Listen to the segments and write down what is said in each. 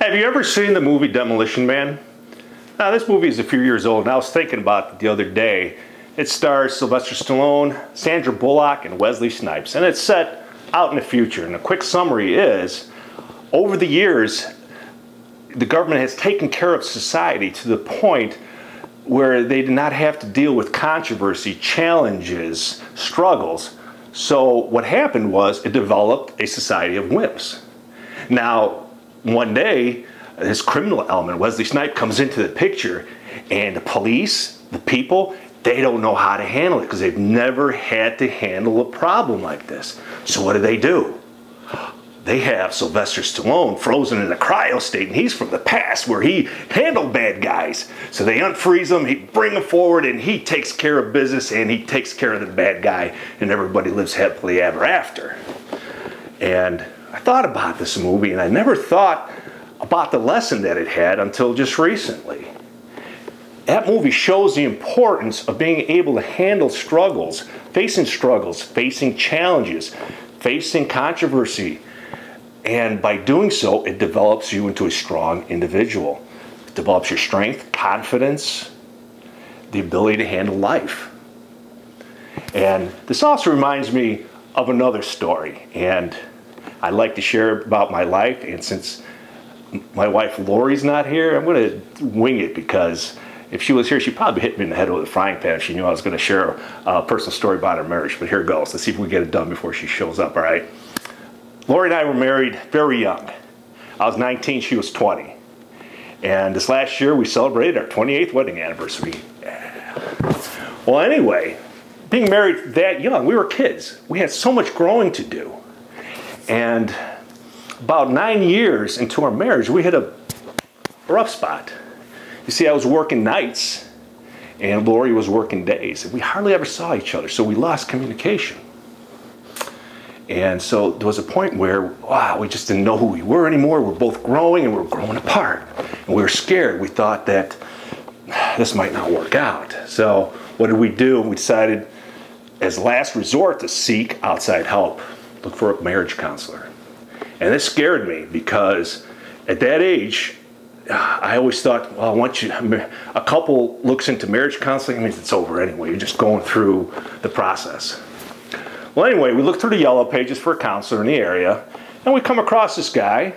Have you ever seen the movie Demolition Man? Now, this movie is a few years old, and I was thinking about it the other day. It stars Sylvester Stallone, Sandra Bullock, and Wesley Snipes, and it's set out in the future. And a quick summary is, over the years, the government has taken care of society to the point where they did not have to deal with controversy, challenges, struggles. So what happened was it developed a society of wimps. Now, one day, this criminal element, Wesley Snipes, comes into the picture, and the police, the people, they don't know how to handle it because they've never had to handle a problem like this. So what do? They have Sylvester Stallone frozen in a cryo state, and he's from the past where he handled bad guys. So they unfreeze him, he bring him forward, and he takes care of business, and he takes care of the bad guy, and everybody lives happily ever after. And I thought about this movie, and I never thought about the lesson that it had until just recently. That movie shows the importance of being able to handle struggles, facing challenges, facing controversy. And by doing so, it develops you into a strong individual. It develops your strength, confidence, the ability to handle life. And this also reminds me of another story. And I'd like to share about my life. And since my wife Lori's not here, I'm going to wing it, because if she was here, she'd probably hit me in the head with a frying pan if she knew I was going to share a personal story about our marriage. But here it goes. Let's see if we get it done before she shows up, all right? Lori and I were married very young. I was 19, she was 20. And this last year, we celebrated our 28th wedding anniversary. Yeah. Well, anyway, being married that young, we were kids. We had so much growing to do. And about 9 years into our marriage, we hit a rough spot. You see, I was working nights, and Lori was working days, and we hardly ever saw each other, so we lost communication. And so there was a point where, wow, we just didn't know who we were anymore. We're both growing, and we were growing apart. And we were scared. We thought that this might not work out. So what did we do? We decided, as last resort, to seek outside help. Look for a marriage counselor. And this scared me, because at that age, I always thought, well, once a couple looks into marriage counseling, it means it's over anyway. You're just going through the process. Well, anyway, we looked through the yellow pages for a counselor in the area, and we come across this guy.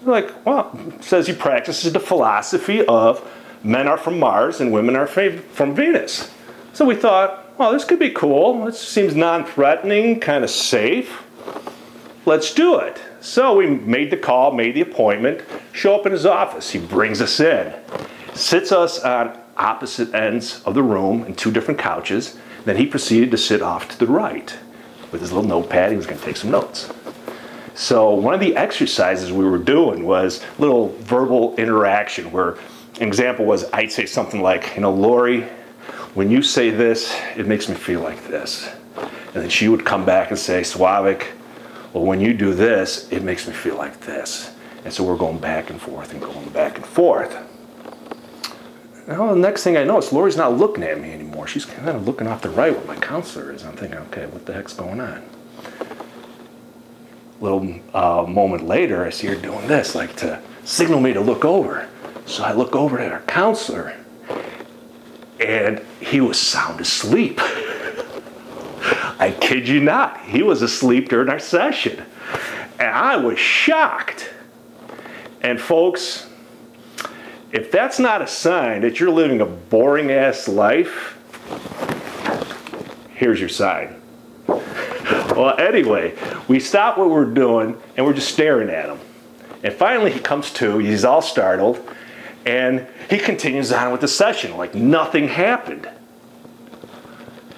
We're like, well, says he practices the philosophy of men are from Mars and women are from Venus. So we thought, well, this could be cool. This seems non-threatening, kind of safe. Let's do it. So we made the call, made the appointment, show up in his office. He brings us in, sits us on opposite ends of the room in two different couches. Then he proceeded to sit off to the right with his little notepad. He was going to take some notes. So one of the exercises we were doing was a little verbal interaction, where an example was, I'd say something like, Lori, when you say this, it makes me feel like this. And then she would come back and say, Slawek, well, when you do this, it makes me feel like this. And so we're going back and forth and going back and forth. Now, the next thing I know is Lori's not looking at me anymore. She's kind of looking off the right where my counselor is. I'm thinking, okay, what the heck's going on? A little moment later, I see her doing this, like to signal me to look over. So I look over at our counselor, and he was sound asleep. I kid you not. He was asleep during our session. And I was shocked. And folks, if that's not a sign that you're living a boring-ass life, here's your sign. Well, anyway, we stopped what we're doing, and we're just staring at him. And finally, he comes to, he's all startled, and he continues on with the session like nothing happened.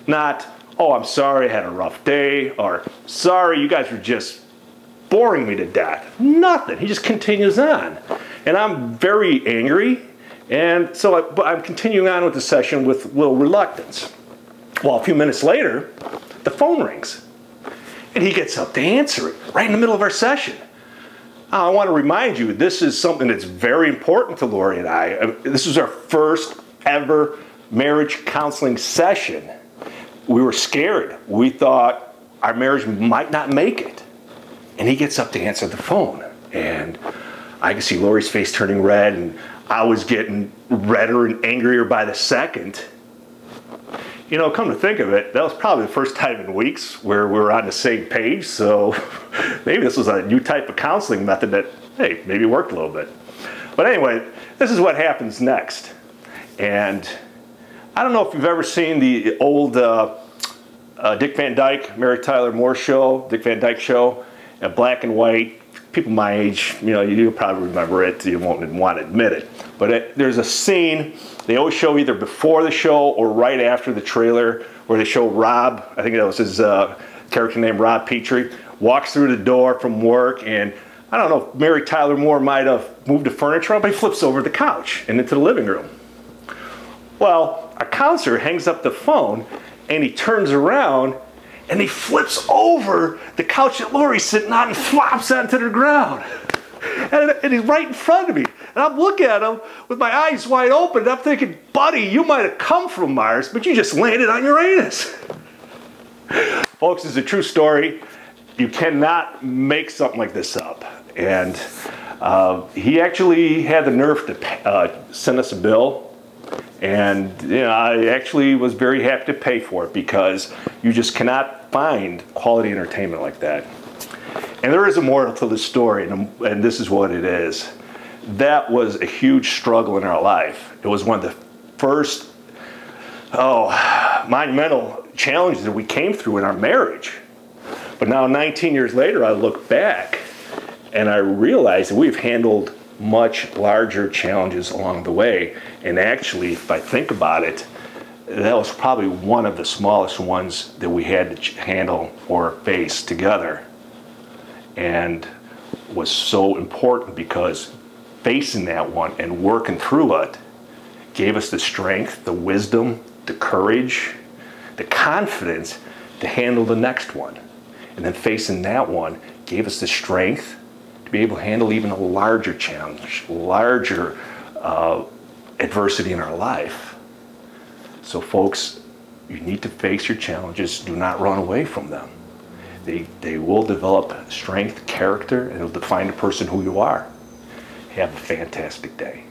Not, oh, I'm sorry, I had a rough day, or sorry, you guys were just boring me to death. Nothing. He just continues on. And I'm very angry, and so I'm continuing on with the session with a little reluctance. Well, a few minutes later, the phone rings, and he gets up to answer it right in the middle of our session. I want to remind you, this is something that's very important to Lori and I. This was our first ever marriage counseling session. We were scared. We thought our marriage might not make it. And he gets up to answer the phone. And I could see Lori's face turning red, and I was getting redder and angrier by the second. You know, come to think of it, that was probably the first time in weeks where we were on the same page, so maybe this was a new type of counseling method that, hey, maybe worked a little bit. But anyway, this is what happens next. And I don't know if you've ever seen the old Dick Van Dyke, Mary Tyler Moore show, Dick Van Dyke show, black and white. People my age, you know, you'll probably remember it. You won't want to admit it. But there's a scene, they always show either before the show or right after the trailer, where they show Rob, I think that was his character named Rob Petrie, walks through the door from work, and I don't know if Mary Tyler Moore might have moved the furniture up, but he flips over the couch and into the living room. Well, a counselor hangs up the phone, and he turns around, and he flips over the couch that Lori's sitting on and flops onto the ground. And he's right in front of me. And I'm looking at him with my eyes wide open, and I'm thinking, buddy, you might have come from Mars, but you just landed on Uranus. Folks, it's a true story. You cannot make something like this up. And he actually had the nerve to send us a bill. And you know, I actually was very happy to pay for it, because you just cannot find quality entertainment like that. And there is a moral to the story, and this is what it is. That was a huge struggle in our life. It was one of the first monumental challenges that we came through in our marriage. But now 19 years later, I look back and I realize that we've handled much larger challenges along the way. And actually, if I think about it, that was probably one of the smallest ones that we had to handle or face together. And was so important, because facing that one and working through it gave us the strength, the wisdom, the courage, the confidence to handle the next one. And then facing that one gave us the strength to be able to handle even a larger challenge, larger adversity in our life. So folks, you need to face your challenges. Do not run away from them. They will develop strength, character, and it'll define the person who you are. Have a fantastic day.